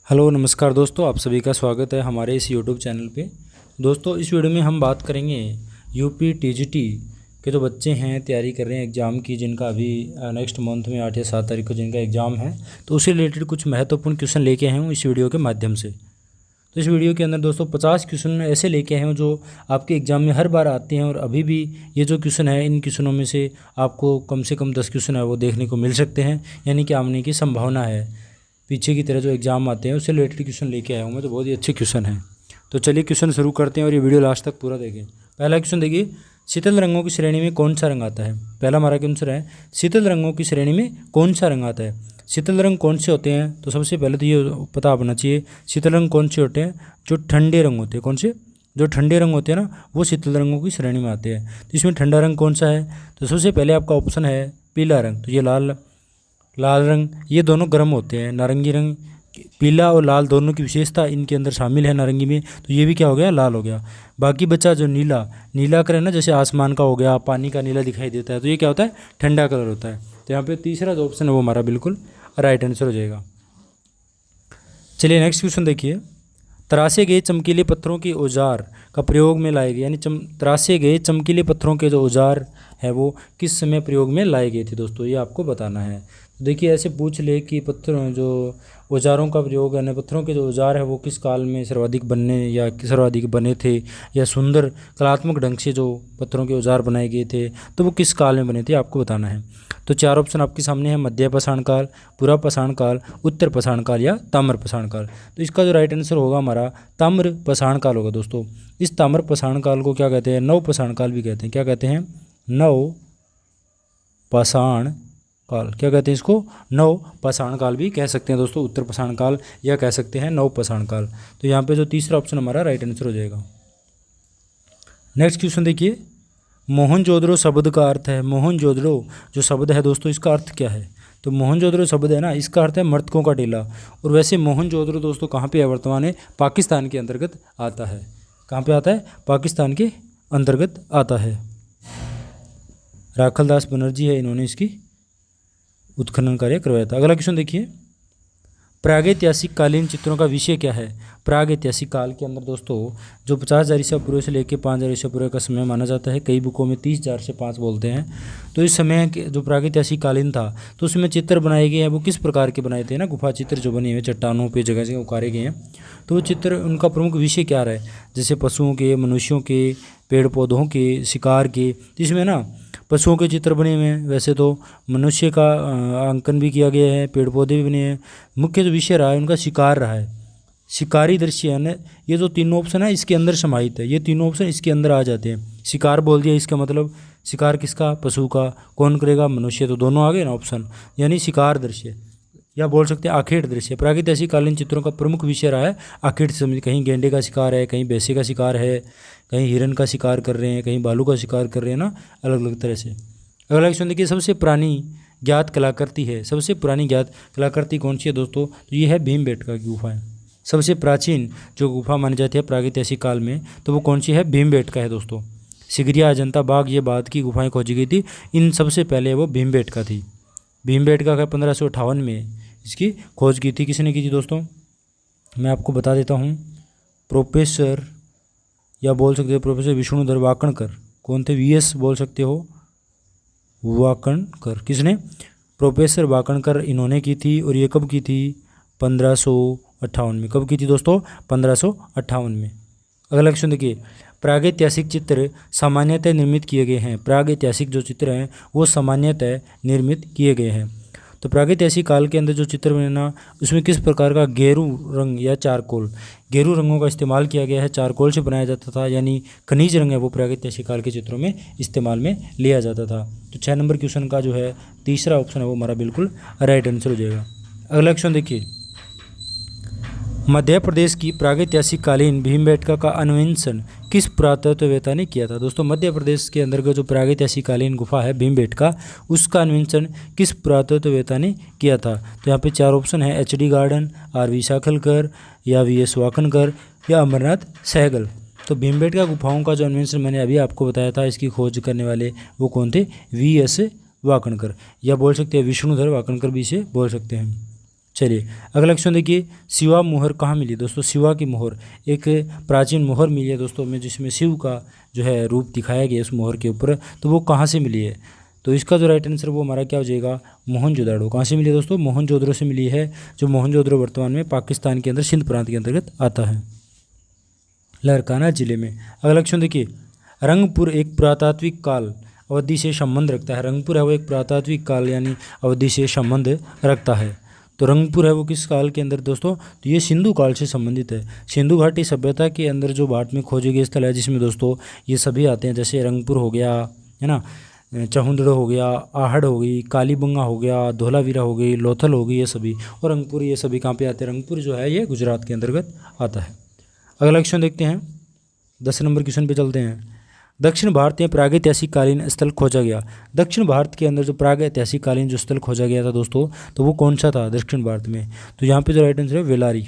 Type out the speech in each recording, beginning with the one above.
Hello नमस्कार दोस्तों, आप सभी का स्वागत है हमारे इस यूट्यूब चैनल पे। दोस्तों इस वीडियो में हम बात करेंगे यूपी टीजीटी के जो बच्चे हैं तैयारी कर रहे हैं एग्ज़ाम की, जिनका अभी नेक्स्ट मंथ में 8 या 7 तारीख को जिनका एग्ज़ाम है, तो उससे रिलेटेड कुछ महत्वपूर्ण क्वेश्चन लेके आए हूँ इस वीडियो के माध्यम से। तो इस वीडियो के अंदर दोस्तों 50 क्वेश्चन ऐसे लेके आए हूँ जो आपके एग्ज़ाम में हर बार आते हैं, और अभी भी ये जो क्वेश्चन है इन क्वेश्चनों में से आपको कम से कम 10 क्वेश्चन है वो देखने को मिल सकते हैं, यानी कि आने की संभावना है। पीछे की तरह जो एग्ज़ाम आते हैं उससे रिलेटेड क्वेश्चन लेके आया हूँ मैं, तो बहुत ही अच्छे क्वेश्चन हैं। तो चलिए क्वेश्चन शुरू करते हैं और ये वीडियो लास्ट तक पूरा देखें। पहला क्वेश्चन देखिए, शीतल रंगों की श्रेणी में कौन सा रंग आता है। पहला हमारा आंसर है शीतल रंगों की श्रेणी में कौन सा रंग आता है। शीतल रंग कौन से होते हैं, तो सबसे पहले तो ये पता होना चाहिए शीतल रंग कौन से होते हैं। जो ठंडे रंग होते हैं, कौन से, जो ठंडे रंग होते हैं ना, वो शीतल रंगों की श्रेणी में आते हैं। तो इसमें ठंडा रंग कौन सा है, तो सबसे पहले आपका ऑप्शन है पीला रंग। तो ये लाल रंग, ये दोनों गर्म होते हैं। नारंगी रंग, पीला और लाल दोनों की विशेषता इनके अंदर शामिल है नारंगी में, तो ये भी क्या हो गया, लाल हो गया। बाकी बचा जो नीला कलर ना, जैसे आसमान का हो गया, पानी का नीला दिखाई देता है, तो ये क्या होता है, ठंडा कलर होता है। तो यहाँ पे तीसरा जो ऑप्शन है वो हमारा बिल्कुल राइट आंसर हो जाएगा। चलिए नेक्स्ट क्वेश्चन देखिए, तराशे गए चमकीले पत्थरों के औजार का प्रयोग में लाए गए, यानी तराशे गए चमकीले पत्थरों के जो औजार है वो किस समय प्रयोग में लाए गए थे दोस्तों, ये आपको बताना है। तो देखिए ऐसे पूछ ले कि पत्थरों जो औजारों का प्रयोग है, पत्थरों के जो औजार है वो किस काल में सर्वाधिक बने थे, या सुंदर कलात्मक ढंग से जो पत्थरों के औजार बनाए गए थे, तो वो किस काल में बने थे, आपको बताना है। तो चार ऑप्शन आपके सामने है, मध्य पाषाण काल, पूर्व पाषाण काल, उत्तर पाषाण काल या ताम्र पाषाण काल। तो इसका जो राइट आंसर होगा हमारा ताम्र पाषाण काल होगा दोस्तों। इस ताम्र पाषाण काल को क्या कहते हैं, नव पाषाण काल भी कहते हैं। क्या कहते हैं, नव पाषाण काल। क्या कहते हैं इसको, नव पाषाण काल भी कह सकते हैं दोस्तों, उत्तर पाषाण काल या कह सकते हैं नव पाषाण काल। तो यहाँ पे जो तीसरा ऑप्शन हमारा राइट आंसर हो जाएगा। नेक्स्ट क्वेश्चन देखिए, मोहनजोदड़ो शब्द का अर्थ है, मोहनजोदड़ो जो शब्द है दोस्तों इसका अर्थ क्या है। तो मोहनजोदड़ो शब्द है ना, इसका अर्थ है मृतकों का टीला। और वैसे मोहनजोदड़ो दोस्तों कहाँ पे है, वर्तमान में पाकिस्तान के अंतर्गत आता है। कहाँ पे आता है, पाकिस्तान के अंतर्गत आता है। राखलदास बनर्जी है, इन्होंने इसकी उत्खनन कार्य करवाया था। अगला क्वेश्चन देखिए, प्रागैतिहासिक कालीन चित्रों का विषय क्या है। प्रागैतिहासिक काल के अंदर दोस्तों जो 50,000 ईसा पूर्व से लेकर 5,000 ईसा पूर्व का समय माना जाता है, कई बुकों में 30,000 से 5 बोलते हैं। तो इस समय के जो प्रागैतिहासिक कालीन था, तो उसमें चित्र बनाए गए हैं, वो किस प्रकार के बनाए थे ना, गुफा चित्र जो बने हुए चट्टानों पे जगह जगह उकारे गए हैं। तो वो चित्र, उनका प्रमुख विषय क्या रहा है, जैसे पशुओं के, मनुष्यों के, पेड़ पौधों के, शिकार के। तो इसमें ना पशुओं के चित्र बने हुए हैं, वैसे तो मनुष्य का अंकन भी किया गया है, पेड़ पौधे भी बने हैं। मुख्य जो विषय रहा है उनका शिकार रहा है, शिकारी दृश्य है ना। ये जो तीनों ऑप्शन है इसके अंदर समाहित है, ये तीनों ऑप्शन इसके अंदर आ जाते हैं। शिकार बोल दिया, इसका मतलब शिकार किसका, पशु का। कौन करेगा, मनुष्य। तो दोनों आ गए ना ऑप्शन, यानी शिकार दृश्य या बोल सकते हैं आखेट दृश्य। प्रागैतिहासिक कालीन चित्रों का प्रमुख विषय रहा है आखेट समझ, कहीं गेंडे का शिकार है, कहीं भैंसे का शिकार है, कहीं हिरन का शिकार कर रहे हैं, कहीं भालू का शिकार कर रहे हैं ना, अलग अलग तरह से। अगला क्वेश्चन देखिए, सबसे पुरानी ज्ञात कलाकृति है, सबसे पुरानी ज्ञात कलाकृति कौन सी है दोस्तों, तो ये है भीमबेटका की गुफा है। सबसे प्राचीन जो गुफा मानी जाती है प्रागैतिहासिक काल में, तो वो कौन सी है, भीमबेटका है दोस्तों। सिगरिया, अजंता, बाघ, ये बाद की गुफाएं खोजी गई थी, इन सबसे पहले वो भीमबेटका थी। भीमबेटका का 1558 में इसकी खोज की थी। किसने की थी दोस्तों, मैं आपको बता देता हूँ, प्रोफेसर या बोल सकते हो प्रोफेसर विष्णुधर वाकणकर। कौन थे, वीएस बोल सकते हो, वाकणकर। किसने, प्रोफेसर वाकणकर, इन्होंने की थी। और ये कब की थी, 1558 में। कब की थी दोस्तों, 1558 में। अगला क्वेश्चन देखिए, प्रागैतिहासिक चित्र सामान्यतः निर्मित किए गए हैं। प्रागैतिहासिक जो चित्र हैं वो सामान्यतः निर्मित किए गए हैं। तो प्रागैतिहासिक काल के अंदर जो चित्र बने ना, उसमें किस प्रकार का गेरू रंग या चारकोल, गेरू रंगों का इस्तेमाल किया गया है, चारकोल से बनाया जाता था, यानी खनिज रंग है वो प्रागैतिहासिक काल के चित्रों में इस्तेमाल में लिया जाता था। तो 6 नंबर क्वेश्चन का जो है तीसरा ऑप्शन है वो हमारा बिल्कुल राइट आंसर हो जाएगा। अगला क्वेश्चन देखिए, मध्य प्रदेश की प्रागैतिहासिक कालीन भीमबेटका का अन्वेषण किस पुरातत्ववेत्ता ने किया था। दोस्तों मध्य प्रदेश के अंदर का जो प्रागैतिहासिक कालीन गुफा है भीमबेटका, उसका अन्वेषण किस पुरातत्ववेत्ता ने किया था। तो यहाँ पे 4 ऑप्शन है, एच.डी. Garden, RV. शाखलकर, या वी.एस. वाकणकर, या अमरनाथ सहगल। तो भीमबेटका गुफाओं का जो अन्वेषण मैंने अभी आपको बताया था, इसकी खोज करने वाले वो कौन थे, वी.एस. वाकणकर, या बोल सकते हैं विष्णुधर वाकणकर भी इसे बोल सकते हैं। चलिए अगला क्वेश्चन देखिए, शिवा मोहर कहाँ मिली दोस्तों? शिवा की मोहर एक प्राचीन मोहर मिली है दोस्तों में, जिसमें शिव का जो है रूप दिखाया गया है उस मोहर के ऊपर, तो वो कहाँ से मिली है? तो इसका जो राइट आंसर वो हमारा क्या हो जाएगा? मोहनजोदड़ो। कहाँ से मिली है दोस्तों? मोहनजोदड़ो से मिली है, जो मोहनजोदड़ो वर्तमान में पाकिस्तान के अंदर सिंध प्रांत के अंतर्गत आता है, लहरकाना जिले में। अगला क्वेश्चन देखिए, रंगपुर एक पुरातात्विक काल अवधि से संबंध रखता है। रंगपुर है वो एक पुरातात्विक काल यानी अवधि से संबंध रखता है। तो रंगपुर है वो किस काल के अंदर दोस्तों? तो ये सिंधु काल से संबंधित है। सिंधु घाटी सभ्यता के अंदर जो भारत में खोजे गए स्थल है, जिसमें दोस्तों ये सभी आते हैं, जैसे रंगपुर हो गया, है ना, चहुंदड़ो हो गया, आहड़ हो गई, कालीबंगा हो गया, धोलावीरा हो गई, लोथल हो गई, ये सभी, और रंगपुर, ये सभी कहाँ पे आते हैं? रंगपुर जो है ये गुजरात के अंतर्गत आता है। अगला क्वेश्चन देखते हैं, 10 नंबर क्वेश्चन पे चलते हैं। दक्षिण भारत में प्रागैतिहासिक स्थल खोजा गया। दक्षिण भारत के अंदर जो प्रागैतिहासिक जो स्थल खोजा गया था दोस्तों, तो वो कौन सा था दक्षिण भारत में? तो यहाँ पे जो राइट आंसर है वेलारी।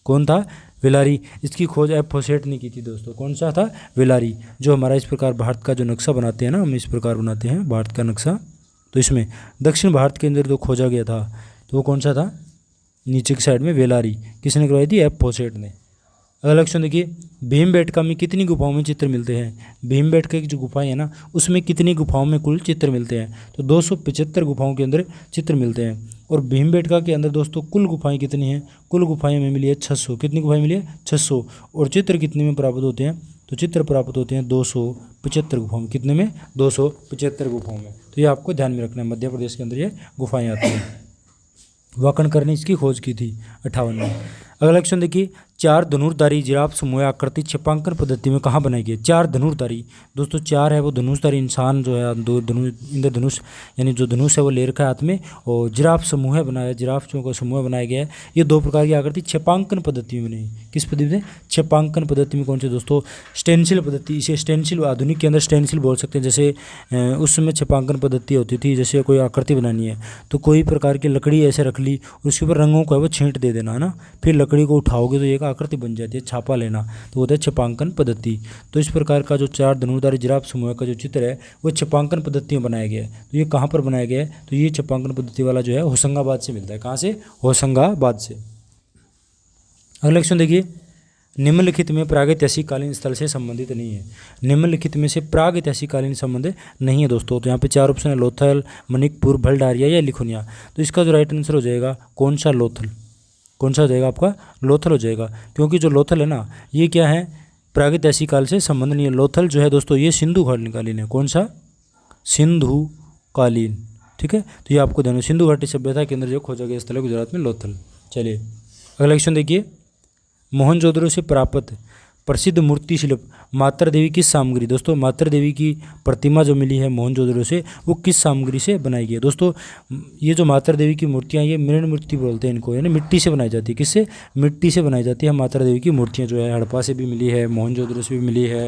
कौन था? वेलारी। इसकी खोज एफ फोसेट ने की थी दोस्तों। कौन सा था? वेलारी। जो हमारा इस प्रकार भारत का जो नक्शा बनाते हैं ना, हम इस प्रकार बनाते हैं भारत का नक्शा, तो इसमें दक्षिण भारत के अंदर जो खोजा गया था, तो वो कौन सा था? नीचे की साइड में वेलारी। किसने करवाई थी? एफ फोसेट ने। अगला क्वेश्चन देखिए, भीमबेटका में कितनी गुफाओं में चित्र मिलते हैं? भीमबेटका की जो गुफाएं हैं ना, उसमें कितनी गुफाओं में कुल चित्र मिलते हैं? तो 275 गुफाओं के अंदर चित्र मिलते हैं। और भीमबेटका के अंदर दोस्तों कुल गुफाएं कितनी हैं? कुल गुफाएं में मिली है 600। कितनी गुफाएं मिली है? 600। और चित्र कितने में प्राप्त होते हैं? तो चित्र प्राप्त होते हैं 275 गुफाओं में। कितने में? 275 गुफाओं में। तो ये आपको ध्यान में रखना है, मध्य प्रदेश के अंदर ये गुफाएँ आती हैं। वाकणकर ने इसकी खोज की थी 58 में। अगला क्वेश्चन देखिए, 4 धनुर्धारी जिराफ समूह आकृति छपांकन पद्धति में कहाँ बनाई गई? 4 धनुर्धारी दोस्तों, 4 है वो धनुषधारी इंसान जो है, दो इंद्रधनुष यानी जो धनुष है वो ले रखा है हाथ में, और जिराफ समूह बनाया, जिराफों का समूह बनाया गया है। ये 2 प्रकार की आकृति छपांकन पद्धति में बनी। किस पद्धति में? छपांकन पद्धति में। कौन से दोस्तों? स्टेंसिल पद्धति। इसे स्टेंसिल, आधुनिक के अंदर स्टेंसिल बोल सकते हैं। जैसे उस समय छपांकन पद्धति होती थी, जैसे कोई आकृति बनानी है तो कोई प्रकार की लकड़ी ऐसे रख ली और उसके ऊपर रंगों को है वो छींट दे देना, है ना, फिर लकड़ी को उठाओगे तो एक आकृति बन जाती है, छापा लेना, तो होता है छपांकन पद्धति। तो इस प्रकार का जो 4 धनुर्धारी जिराफ समूह का जो चित्र है वो छपांकन पद्धति में बनाया गया है। तो ये कहाँ पर बनाया गया है? तो ये छपांकन पद्धति वाला जो है होशंगाबाद से मिलता है। कहाँ से? होशंगाबाद से। अगला क्वेश्चन देखिए, निम्नलिखित में प्रागैतिहासिक कालीन स्थल से संबंधित नहीं है। निम्नलिखित में से प्रागैतिहासिक कालीन संबंध नहीं है दोस्तों। तो यहाँ पे 4 ऑप्शन है, लोथल, मणिकपुर, भलडारिया या लिखुनिया। तो इसका जो राइट आंसर हो जाएगा कौन सा? लोथल। कौन सा हो जाएगा आपका? लोथल हो जाएगा, क्योंकि जो लोथल है ना, ये क्या है? प्रागैतिहासिक काल से संबंध नहीं है। लोथल जो है दोस्तों ये सिंधु कालीन है। कौन सा? सिंधु कालीन। ठीक है, तो ये आपको ध्यान, सिंधु घाटी सभ्यता के अंदर जो खोजा गया स्थल है गुजरात में, लोथल। चलिए अगला क्वेश्चन देखिए, मोहनजोदड़ो से प्राप्त प्रसिद्ध मूर्ति शिल्प मात्र देवी किस सामग्री? दोस्तों मात्र देवी की प्रतिमा जो मिली है मोहनजोदड़ो से, वो किस सामग्री से बनाई गई है? दोस्तों ये जो मात्र देवी की मूर्तियाँ, ये मृण मूर्ति बोलते हैं इनको, यानी मिट्टी से बनाई जाती है। किससे? मिट्टी से बनाई जाती है मात्र देवी की मूर्तियाँ जो है। हड़प्पा से भी मिली है, मोहनजोदड़ो से भी मिली है,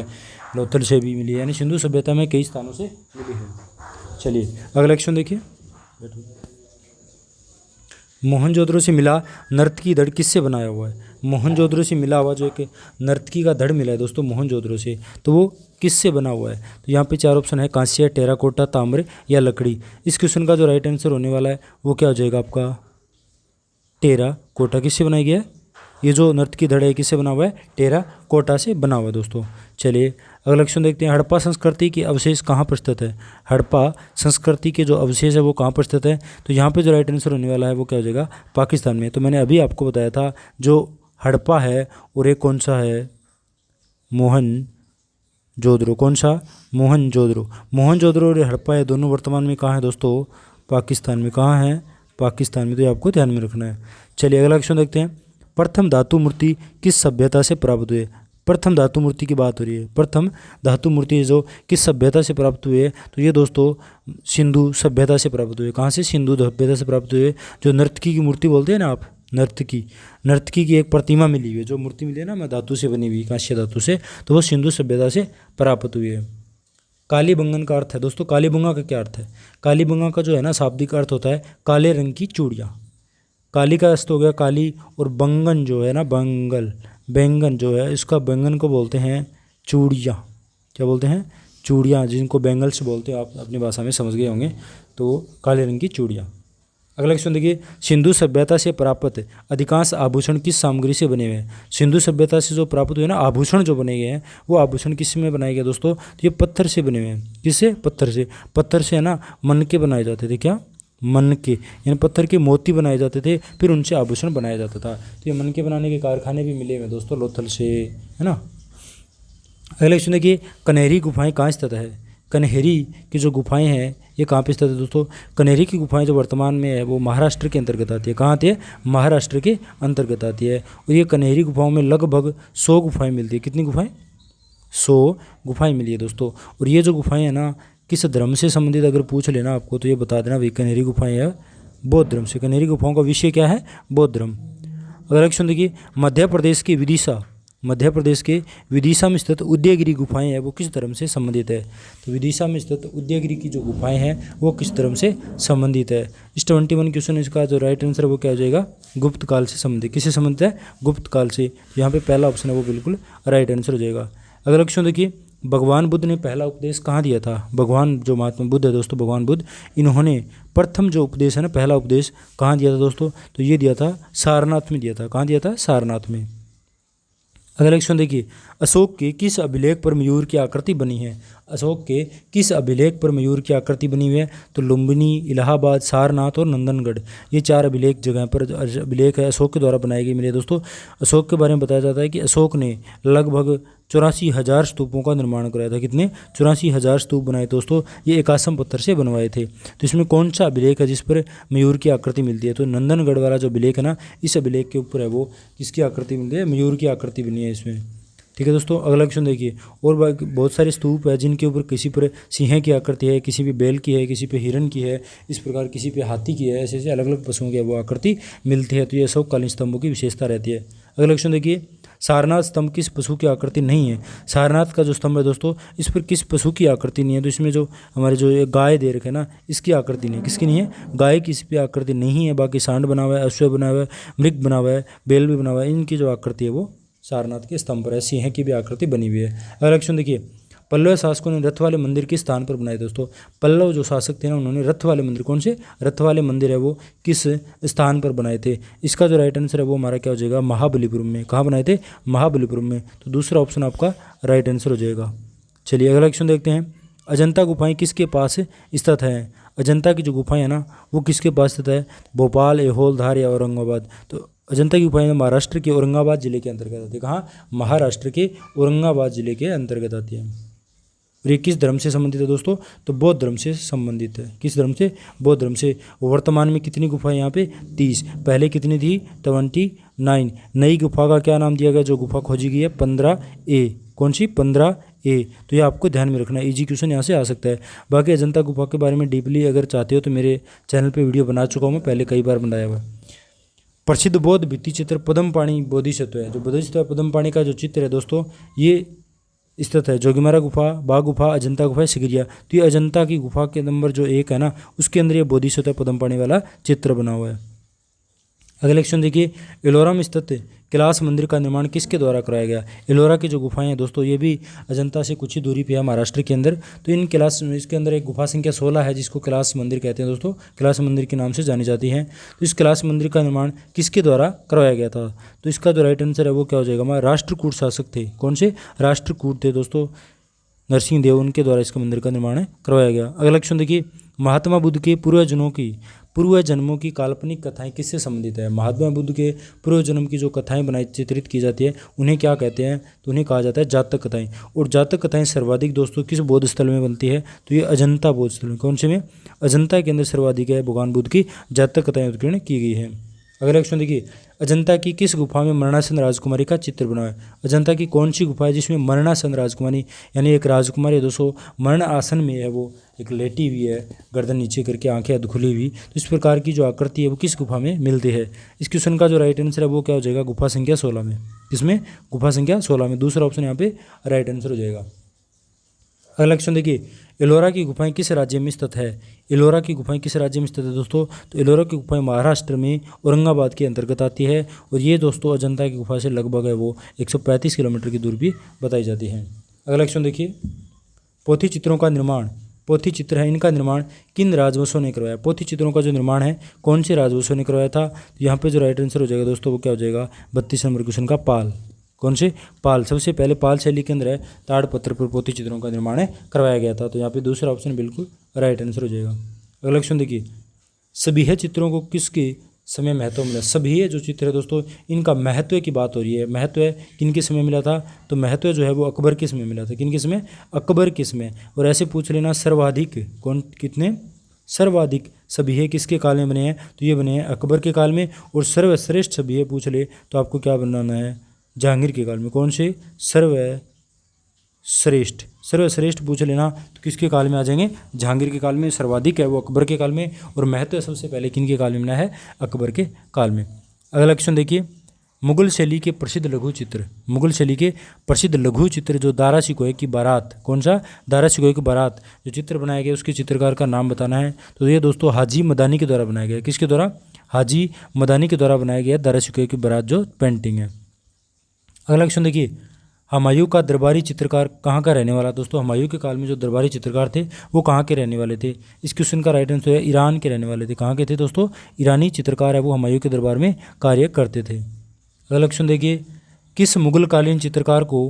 लोथल से भी मिली है, यानी सिंधु सभ्यता में कई स्थानों से मिली है। चलिए अगला क्वेश्चन देखिए, मोहनजोदड़ो से मिला नर्तकी धड़ किससे बनाया हुआ है? मोहनजोदड़ो से मिला हुआ जो एक नर्तकी का धड़ मिला है दोस्तों मोहनजोदड़ो से, तो वो किससे बना हुआ है? तो यहाँ पे 4 ऑप्शन है, कांस्य, टेराकोटा, ताम्र या लकड़ी। इस क्वेश्चन का जो राइट आंसर होने वाला है वो क्या हो जाएगा आपका? टेराकोटा। किससे बनाया गया है? ये जो नर्तकी धड़ है किससे बना हुआ है? टेराकोटा से बना हुआ है दोस्तों। चलिए अगला क्वेश्चन देखते हैं, हड़प्पा संस्कृति के अवशेष कहाँ पर स्थित है? हड़प्पा संस्कृति के जो अवशेष है वो कहाँ पर स्थित है? तो यहाँ पे जो राइट आंसर होने वाला है वो क्या हो जाएगा? पाकिस्तान में। तो मैंने अभी आपको बताया था, जो हड़प्पा है और एक कौन सा है? मोहनजोदड़ो। कौन सा? मोहनजोदड़ो। मोहनजोदड़ो और हड़प्पा ये दोनों वर्तमान में कहाँ है दोस्तों? पाकिस्तान में। कहाँ है? पाकिस्तान में। तो ये आपको ध्यान में रखना है। चलिए अगला क्वेश्चन देखते हैं, प्रथम धातु मूर्ति किस सभ्यता से प्राप्त हुए? प्रथम धातु मूर्ति की बात हो रही है। प्रथम धातु मूर्ति जो किस सभ्यता से प्राप्त हुए? तो ये दोस्तों सिंधु सभ्यता से प्राप्त हुए। कहाँ से? सिंधु सभ्यता से प्राप्त हुए। जो नर्तकी की मूर्ति बोलते हैं ना आप, नर्तकी की एक प्रतिमा मिली हुई है, जो मूर्ति मिली है ना, मैं धातु से बनी हुई, कांस्य धातु से, तो वो सिंधु सभ्यता से प्राप्त हुई है। कालीबंगन का अर्थ है दोस्तों, कालीबंगा का क्या अर्थ है? कालीबंगा का जो है ना शाब्दिक अर्थ होता है काले रंग की चूड़ियाँ। काली का अर्थ हो गया काली, और बंगन जो है ना, बैंगन जो है, इसका बैंगन को बोलते हैं चूड़ियाँ। क्या बोलते हैं? चूड़ियाँ, जिनको बैंगल्स बोलते हैं, आप अपनी भाषा में समझ गए होंगे। तो काले रंग की चूड़ियाँ। अगला क्वेश्चन देखिए, सिंधु सभ्यता से प्राप्त अधिकांश आभूषण किस सामग्री से बने हुए हैं? सिंधु सभ्यता से जो प्राप्त हुए ना आभूषण जो बने गए हैं वो आभूषण किस में बनाए गए दोस्तों? तो ये पत्थर से बने हुए हैं। किससे? पत्थर से। पत्थर से है ना मन के बनाए जाते थे। क्या? मन के, यानी पत्थर के मोती बनाए जाते थे, फिर उनसे आभूषण बनाया जाता था। तो ये मन के बनाने के कारखाने भी मिले हुए हैं दोस्तों लोथल से, है ना। अगला क्वेश्चन देखिए, कन्हेरी गुफाएं कहाँ स्थित है? कन्हेरी की जो गुफाएं हैं ये कहाँ पे स्थित है दोस्तों? कन्हेरी की गुफाएं जो वर्तमान में है वो महाराष्ट्र के अंतर्गत आती है। कहाँ आती है? महाराष्ट्र के अंतर्गत आती है। और ये कन्हेरी गुफाओं में लगभग 100 गुफाएं मिलती है। कितनी गुफाएं? 100 गुफाएं मिली है दोस्तों। और ये जो गुफाएं हैं ना किस धर्म से संबंधित अगर पूछ लेना आपको तो ये बता देना भाई कन्हेरी गुफाएं है बौद्ध धर्म से। कन्हेरी गुफाओं का विषय क्या है? बौद्ध धर्म। अगला क्वेश्चन देखिए, मध्य प्रदेश के विदिशा में स्थित उदयगिरी गुफाएं हैं वो किस धर्म से संबंधित है? तो विदिशा में स्थित उदयगिरी की जो गुफाएं हैं वो किस धर्म से संबंधित है? इस 21 क्वेश्चन इसका जो राइट आंसर है वो क्या हो जाएगा? गुप्त काल से संबंधित। किससे संबंधित है? गुप्त काल से। यहाँ पे पहला ऑप्शन है वो बिल्कुल राइट आंसर हो जाएगा। अगला क्वेश्चन देखिए, भगवान बुद्ध ने पहला उपदेश कहाँ दिया था? भगवान जो महात्मा बुद्ध है दोस्तों, भगवान बुद्ध, इन्होंने प्रथम जो उपदेश है ना पहला उपदेश कहाँ दिया था दोस्तों? तो ये दिया था सारनाथ में दिया था। कहाँ दिया था? सारनाथ में। अगला क्वेश्चन देखिए, अशोक के किस अभिलेख पर मयूर की आकृति बनी है? अशोक के किस अभिलेख पर मयूर की आकृति बनी हुई है? तो लुम्बिनी, इलाहाबाद, सारनाथ और नंदनगढ़, ये 4 अभिलेख जगह पर अभिलेख है अशोक के द्वारा बनाए गए मिले दोस्तों। अशोक के बारे में बताया जाता है कि अशोक ने लगभग 84,000 स्तूपों का निर्माण कराया था। कितने? 84,000 स्तूप बनाए दोस्तों। ये एकासम पत्थर से बनवाए थे। तो इसमें कौन सा अभिलेख है जिस पर मयूर की आकृति मिलती है? तो नंदनगढ़ वाला जो अभिलेख है ना इस अभिलेख के ऊपर है वो किसकी आकृति मिलती है? मयूर की आकृति बनी है इसमें। ठीक है दोस्तों। अगला क्वेश्चन देखिए, और बहुत सारे स्तूप है जिनके ऊपर किसी पर सिंह की आकृति है, किसी पे बैल की है, किसी पे हिरण की है, इस प्रकार किसी पे हाथी की है, ऐसे ऐसे अलग अलग पशुओं की वो आकृति मिलती है। तो ये अशोककालीन स्तंभों की विशेषता रहती है। अगला क्वेश्चन देखिए, सारनाथ स्तंभ किस पशु की आकृति नहीं है? सारनाथ का जो स्तंभ है दोस्तों इस पर किस पशु की आकृति नहीं है? तो इसमें जो हमारे जो ये गाय दे रखे ना इसकी आकृति नहीं है। किसकी नहीं है? गाय की इस पर आकृति नहीं है। बाकी सांड बना हुआ है, अश्व बना हुआ है, मृग बना हुआ है, बैल भी बना हुआ है, इनकी जो आकृति है वो सारनाथ के स्तंभ पर है। सिंह की भी आकृति बनी हुई है। अगला क्वेश्चन देखिए, पल्लव शासकों ने रथ वाले मंदिर किस स्थान पर बनाए दोस्तों? पल्लव जो शासक थे ना उन्होंने रथ वाले मंदिर, कौन से रथ वाले मंदिर है वो किस स्थान पर बनाए थे? इसका जो राइट आंसर है वो हमारा क्या हो जाएगा? महाबलीपुरम में। कहाँ बनाए थे? महाबलीपुरम में। तो दूसरा ऑप्शन आपका राइट आंसर हो जाएगा। चलिए अगला क्वेश्चन देखते हैं, अजंता गुफाएं किसके पास स्थित हैं? अजंता की जो गुफाएं है ना वो किसके पास स्थित है? भोपाल, ऐहोल, धार या औरंगाबाद। तो अजंता की गुफाएं महाराष्ट्र के औरंगाबाद जिले के अंतर्गत आती है। कहाँ? महाराष्ट्र के औरंगाबाद जिले के अंतर्गत आती है। और ये किस धर्म से संबंधित है दोस्तों? तो बौद्ध धर्म से संबंधित है। किस धर्म से? बौद्ध धर्म से। वर्तमान में कितनी गुफाएं यहाँ पे? 30। पहले कितनी थी? 29। नई गुफा का क्या नाम दिया गया? जो गुफा खोजी गई है 15A। कौन सी? 15A। तो ये आपको ध्यान में रखना है, इजी क्वेश्चन यहाँ से आ सकता है। बाकी अजंता गुफा के बारे में डीपली अगर चाहते हो तो मेरे चैनल पर वीडियो बना चुका हूँ मैं, पहले कई बार बनाया हुआ। प्रसिद्ध बौद्ध भित्ति चित्र पद्मपाणि बोधिसत्व है। जो बोधिसत्व पद्मपाणि का जो चित्र है दोस्तों ये स्थित है जोगीमारा गुफा, बाघ गुफा, अजंता गुफा, सिगरिया। तो ये अजंता की गुफा के नंबर जो 1 है ना उसके अंदर ये बोधिसत्व पद्मपाणि वाला चित्र बना हुआ है। अगला क्वेश्चन देखिए, एलोरा में स्थित कैलाश मंदिर का निर्माण किसके द्वारा कराया गया? एलोरा की जो गुफाएं हैं दोस्तों ये भी अजंता से कुछ ही दूरी पे है महाराष्ट्र के अंदर। तो इन कैलाश इसके अंदर एक गुफा संख्या 16 है जिसको कैलाश मंदिर कहते हैं दोस्तों, कैलाश मंदिर के नाम से जानी जाती हैं। तो इस कैलाश मंदिर का निर्माण किसके द्वारा करवाया गया था? तो इसका जो राइट आंसर है वो क्या हो जाएगा? हमारे राष्ट्रकूट शासक थे। कौन से? राष्ट्रकूट थे दोस्तों, नरसिंह देव, उनके द्वारा इसका मंदिर का निर्माण करवाया गया। अगला क्वेश्चन देखिए, महात्मा बुद्ध के पूर्व जन्मों की काल्पनिक कथाएं किससे संबंधित है? महात्मा बुद्ध के पूर्व जन्म की जो कथाएं बनाई चित्रित की जाती है उन्हें क्या कहते हैं? तो उन्हें कहा जाता है जातक कथाएं। और जातक कथाएं सर्वाधिक दोस्तों किस बौद्ध स्थल में बनती है? तो ये अजंता बौद्ध स्थल में। कौन से में? अजंता के अंदर सर्वाधिक है भगवान बुद्ध की जातक कथाएं उत्कीर्ण की गई है। अगला क्वेश्चन देखिए, अजंता की किस गुफा में मरणासन राजकुमारी का चित्र बना है? अजंता की कौन सी गुफा है जिसमें मरणासन राजकुमारी यानी एक राजकुमारी है दोस्तों मरण आसन में है, वो एक लेटी हुई है, गर्दन नीचे करके, आंखें खुली हुई। तो इस प्रकार की जो आकृति है वो किस गुफा में मिलती है? इस क्वेश्चन का जो राइट आंसर है वो क्या हो जाएगा? गुफा संख्या 16 में। किसमें? गुफा संख्या 16 में। दूसरा ऑप्शन यहाँ पे राइट आंसर हो जाएगा। अगला क्वेश्चन देखिए, एलोरा की गुफाएं किस राज्य में स्थित है? एलोरा की गुफाएं किस राज्य में स्थित है दोस्तों? तो एलोरा की गुफाएं महाराष्ट्र में औरंगाबाद के अंतर्गत आती है। और ये दोस्तों अजंता की गुफा से लगभग है वो 135 किलोमीटर की दूरी भी बताई जाती है। अगला क्वेश्चन देखिए, पोथी चित्रों का निर्माण पोथी चित्र है, इनका निर्माण किन राजवंशों ने करवाया? पोथी चित्रों का जो निर्माण है कौन से राजवंशों ने करवाया था? तो यहाँ पे जो राइट आंसर हो जाएगा दोस्तों वो क्या हो जाएगा? 32 नंबर क्वेश्चन का पाल। कौन से? पाल। सबसे पहले पाल शैली के अंदर है ताड़पत्र पर पोथी चित्रों का निर्माण है करवाया गया था। तो यहाँ पे दूसरा ऑप्शन बिल्कुल राइट आंसर हो जाएगा। अगला क्वेश्चन देखिए, सभीह चित्रों को किसके समय महत्व मिला? सभीह जो चित्र है दोस्तों इनका महत्व की बात हो रही है। महत्व है किनके समय मिला था? तो महत्व जो है वो अकबर के समय मिला था। किनके समय? अकबर के समय। और ऐसे पूछ लेना सर्वाधिक कौन कितने? सर्वाधिक सभीह किसके काल में बने हैं? तो ये बने हैं अकबर के काल में। और सर्वश्रेष्ठ सभीह पूछ ले तो आपको क्या बनाना है? जहांगीर के काल में। कौन से? सर्वश्रेष्ठ। सर्वश्रेष्ठ पूछ लेना तो किसके काल में आ जाएंगे? जहांगीर के काल में। सर्वाधिक है वो अकबर के काल में। और महत्व सबसे पहले किनके काल में मिला है? अकबर के काल में। अगला क्वेश्चन देखिए, मुगल शैली के प्रसिद्ध लघु चित्र। मुगल शैली के प्रसिद्ध लघु चित्र जो दारा शिकोह की बारात। कौन सा? दारा शिकोह की बारात जो चित्र बनाया गया उसके चित्रकार का नाम बताना है। तो ये दोस्तों हाजी मदानी के द्वारा बनाया गया। किसके द्वारा? हाजी मदानी के द्वारा बनाया गया दारा शिकोह की बारात जो पेंटिंग है। अगला क्वेश्चन देखिए, हुमायूं का दरबारी चित्रकार कहाँ का रहने वाला? दोस्तों हुमायूं के काल में जो दरबारी चित्रकार थे वो कहाँ के रहने वाले थे? इस क्वेश्चन का राइट आंसर है ईरान के रहने वाले थे। कहाँ के थे दोस्तों? ईरानी चित्रकार है वो हुमायूं के दरबार में कार्य करते थे। अगला क्वेश्चन देखिए, किस मुगलकालीन चित्रकार को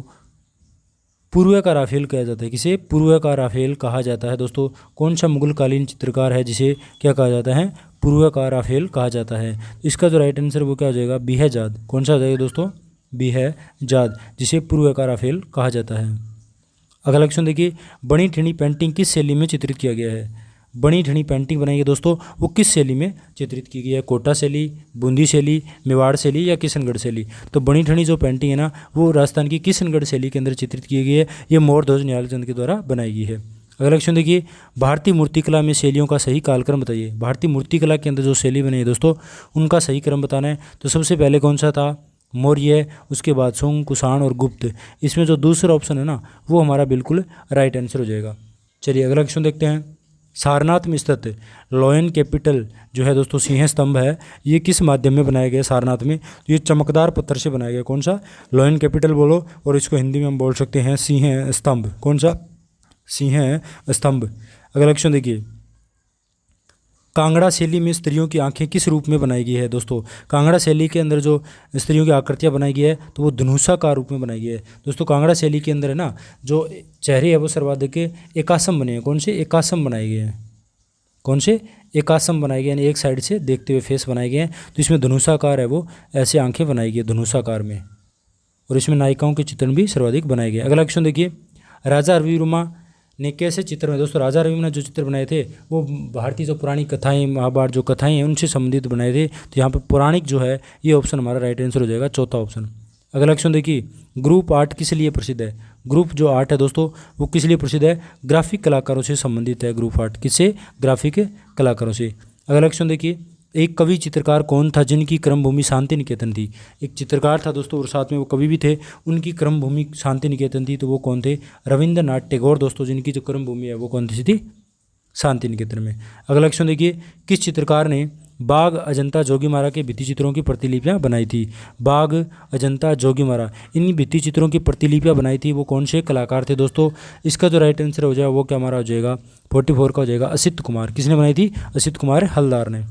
पूर्व का राफेल कहा जाता है? किसे पूर्व का राफेल कहा जाता है? दोस्तों कौन सा मुगलकालीन चित्रकार है जिसे क्या कहा जाता है? पूर्व का राफेल कहा जाता है। इसका जो राइट आंसर वो क्या हो जाएगा? बेहजाद। कौन सा हो जाएगा दोस्तों? बेहजाद, जिसे पूर्व का राफेल कहा जाता है। अगला क्वेश्चन देखिए, बनी ठनी पेंटिंग किस शैली में चित्रित किया गया है? बनी ठनी पेंटिंग बनाई है दोस्तों वो किस शैली में चित्रित की गई है? कोटा शैली, बूंदी शैली, मेवाड़ शैली या किशनगढ़ शैली? तो बनी ठनी जो पेंटिंग है ना वो राजस्थान की किशनगढ़ शैली के अंदर चित्रित की गई है। ये मोरध्वज निहालचंद के द्वारा बनाई गई है। अगला क्वेश्चन देखिए, भारतीय मूर्तिकला में शैलियों का सही कालक्रम बताइए। भारतीय मूर्तिकला के अंदर जो शैली बनी है दोस्तों उनका सही क्रम बताना है। तो सबसे पहले कौन सा था? मौर्य, उसके बाद सुंग, कुषाण और गुप्त। इसमें जो दूसरा ऑप्शन है ना वो हमारा बिल्कुल राइट आंसर हो जाएगा। चलिए अगला क्वेश्चन देखते हैं, सारनाथ में स्थित लॉयन कैपिटल जो है दोस्तों सिंह स्तंभ है ये किस माध्यम में बनाया गया? सारनाथ में तो ये चमकदार पत्थर से बनाया गया। कौन सा? लॉयन कैपिटल बोलो और इसको हिंदी में हम बोल सकते हैं सिंह स्तंभ। कौन सा? सिंह स्तंभ। अगला क्वेश्चन देखिए, कांगड़ा शैली में स्त्रियों की आंखें किस रूप में बनाई गई है? दोस्तों कांगड़ा शैली के अंदर जो स्त्रियों की आकृतियाँ बनाई गई है तो वो धनुषाकार रूप में बनाई गई है। दोस्तों कांगड़ा शैली के अंदर है ना जो चेहरे है वो सर्वाधिक एकासम बने हैं। कौन से? एकासम बनाए गए हैं। कौन से? एकासम बनाए गए यानी एक साइड से देखते हुए फेस बनाए गए हैं। तो इसमें धनुषाकार है वो ऐसे आंखें बनाई गई धनुषाकार में। और इसमें नायिकाओं के चित्रण भी सर्वाधिक बनाए गए। अगला क्वेश्चन देखिए, राजा रविवर्मा ने कैसे चित्र बनाए? दोस्तों राजा रविवर्मा ने जो चित्र बनाए थे वो भारतीय जो पुरानी कथाएं महाभारत जो कथाएं हैं उनसे संबंधित बनाए थे। तो यहाँ पर पौराणिक जो है ये ऑप्शन हमारा राइट आंसर हो जाएगा, चौथा ऑप्शन। अगला क्वेश्चन देखिए, ग्रुप आर्ट किस लिए प्रसिद्ध है? ग्रुप जो आर्ट है दोस्तों वो किस लिए प्रसिद्ध है? ग्राफिक कलाकारों से संबंधित है ग्रुप आर्ट। किससे? ग्राफिक कलाकारों से। अगला क्वेश्चन देखिए, एक कवि चित्रकार कौन था जिनकी क्रम भूमि शांति निकेतन थी? एक चित्रकार था दोस्तों और साथ में वो कवि भी थे, उनकी क्रम भूमि शांति निकेतन थी। तो वो कौन थे? रविंद्रनाथ टैगोर दोस्तों, जिनकी जो क्रम भूमि है वो कौन सी थी? शांति निकेतन में। अगला क्वेश्चन देखिए, किस चित्रकार ने बाघ, अजंता, जोगीमारा के भित्ति चित्रों की प्रतिलिपियां बनाई थी? बाघ, अजंता, जोगीमारा इन भित्ति चित्रों की प्रतिलिपियां बनाई थी वो कौन से कलाकार थे? दोस्तों इसका जो राइट आंसर हो जाएगा वो क्या हमारा हो जाएगा? 44 का हो जाएगा असित कुमार। किसने बनाई थी? असित कुमार हलदार ने।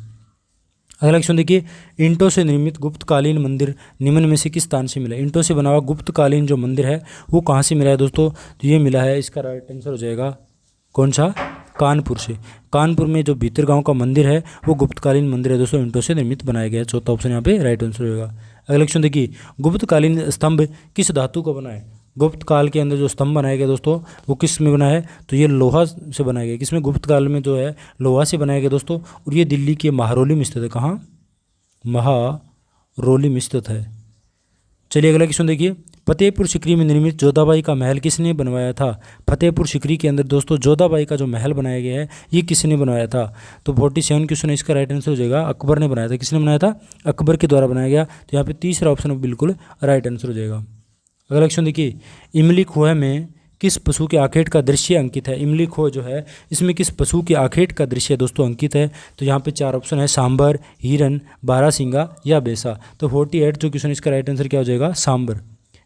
अगला क्वेश्चन देखिए, ईंटों से निर्मित गुप्तकालीन मंदिर निम्न में से किस स्थान से मिला? ईंटों से बना हुआ गुप्तकालीन जो मंदिर है वो कहाँ से मिला है दोस्तों? तो ये मिला है, इसका राइट आंसर हो जाएगा कौन सा? कानपुर से। कानपुर में जो भीतर गांव का मंदिर है वो गुप्तकालीन मंदिर है दोस्तों, ईंटों से निर्मित बनाया गया है। चौथा ऑप्शन यहाँ पे राइट आंसर होगा। अगला क्वेश्चन देखिए, गुप्तकालीन स्तंभ किस धातु का बना है? गुप्त काल के अंदर जो स्तंभ बनाया गया दोस्तों वो किस में बना है? तो ये लोहा से बनाया गया। किसमें? गुप्त काल में जो है लोहा से बनाया गया दोस्तों। और ये दिल्ली के महारोली में स्थित है। कहाँ? महारोली में स्थित है। चलिए अगला क्वेश्चन देखिए, फतेहपुर सिकरी में निर्मित जोधाबाई का महल किसने बनवाया था? फतेहपुर सिकरी के अंदर दोस्तों जोधाबाई का जो महल बनाया गया है ये किसने बनवाया था? तो 47 क्वेश्चन इसका राइट आंसर हो जाएगा अकबर ने बनाया था। किसने बनाया था? अकबर के द्वारा बनाया गया। तो यहाँ पे तीसरा ऑप्शन बिल्कुल राइट आंसर हो जाएगा। अगला क्वेश्चन देखिए, इमली खोह में किस पशु के आखेट का दृश्य अंकित है? इमली खोह जो है इसमें किस पशु के आखेट का दृश्य दोस्तों अंकित है? तो यहाँ पे 4 ऑप्शन है, सांबर, हिरन, बारासिंगा या बेसा। तो 48 जो क्वेश्चन इसका राइट आंसर क्या हो जाएगा? सांबर।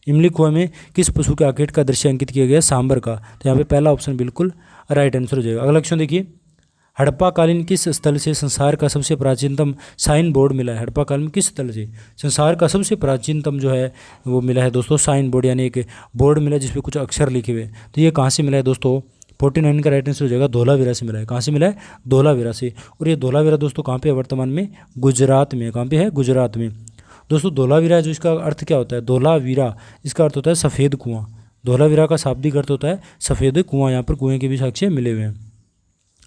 इमली खोह में किस पशु के आखेट का दृश्य अंकित किया गया? सांबर का। तो यहाँ पे पहला ऑप्शन बिल्कुल राइट आंसर हो जाएगा। अगला क्वेश्चन देखिए, हड़प्पा कालीन किस स्थल से संसार का सबसे प्राचीनतम साइन बोर्ड मिला है? हड़प्पा कालीन किस स्थल से संसार का सबसे प्राचीनतम जो है वो मिला है दोस्तों? साइन बोर्ड, यानी एक बोर्ड मिला जिसपे कुछ अक्षर लिखे हुए। तो ये कहाँ से मिला है दोस्तों? 49 का राइट आंसर हो जाएगा, धोलावीरा से मिला है। कहाँ से मिला है? धोलावीरा से। और ये धोलावीरा दोस्तों कहाँ पे है वर्तमान में? गुजरात में। कहाँ पे है? गुजरात में। दोस्तों धोलावीरा जो, इसका अर्थ क्या होता है? धोलावीरा इसका अर्थ होता है सफ़ेद कुआं। धोलावीरा का शाब्दिक अर्थ होता है सफ़ेद कुआं। यहाँ पर कुएं के भी साक्ष्य मिले हुए हैं।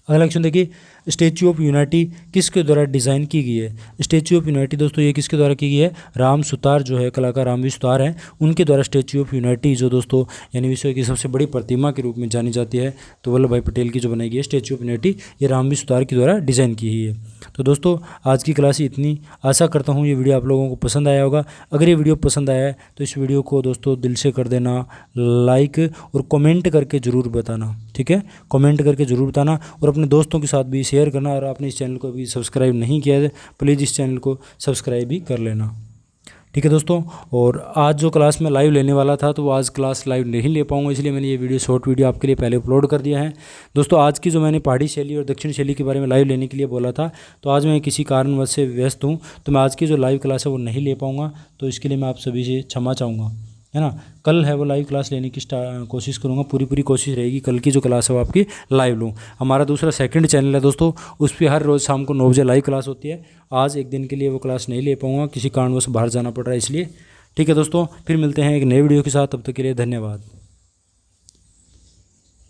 अगला क्वेश्चन देखिए, स्टैच्यू ऑफ यूनिटी किसके द्वारा डिज़ाइन की गई है? स्टैच्यू ऑफ यूनिटी दोस्तों ये किसके द्वारा की गई है? राम सुतार जो है, कलाकार रामवी सुतार हैं, उनके द्वारा स्टैच्यू ऑफ यूनिटी जो दोस्तों यानी विश्व की सबसे बड़ी प्रतिमा के रूप में जानी जाती है, तो वल्लभ भाई पटेल की जो बनाई गई है स्टैच्यू ऑफ यूनिटी, ये रामवी सुतार के द्वारा डिज़ाइन की गई है। तो दोस्तों आज की क्लास इतनी, आशा करता हूँ ये वीडियो आप लोगों को पसंद आया होगा। अगर ये वीडियो पसंद आया है तो इस वीडियो को दोस्तों दिल से कर देना लाइक, और कमेंट करके ज़रूर बताना, ठीक है? कमेंट करके ज़रूर बताना, और अपने दोस्तों के साथ भी शेयर करना। और आपने इस चैनल को अभी सब्सक्राइब नहीं किया है, प्लीज़ इस चैनल को सब्सक्राइब भी कर लेना, ठीक है दोस्तों। और आज जो क्लास में लाइव लेने वाला था तो वो आज क्लास लाइव नहीं ले पाऊंगा, इसलिए मैंने ये वीडियो शॉर्ट वीडियो आपके लिए पहले अपलोड कर दिया है। दोस्तों आज की जो मैंने पहाड़ी शैली और दक्षिण शैली के बारे में लाइव लेने के लिए बोला था, तो आज मैं किसी कारणवश से व्यस्त हूँ, तो मैं आज की जो लाइव क्लास है वो नहीं ले पाऊँगा। तो इसके लिए मैं आप सभी से क्षमा चाहूँगा, है ना? कल है वो लाइव क्लास लेने की कोशिश करूँगा, पूरी कोशिश रहेगी कल की जो क्लास है वो आपकी लाइव लूँ। हमारा दूसरा सेकंड चैनल है दोस्तों, उस पर हर रोज़ शाम को 9 बजे लाइव क्लास होती है। आज एक दिन के लिए वो क्लास नहीं ले पाऊँगा, किसी कारणवश बाहर जाना पड़ रहा है इसलिए, ठीक है दोस्तों। फिर मिलते हैं एक नए वीडियो के साथ, तब तक के लिए धन्यवाद।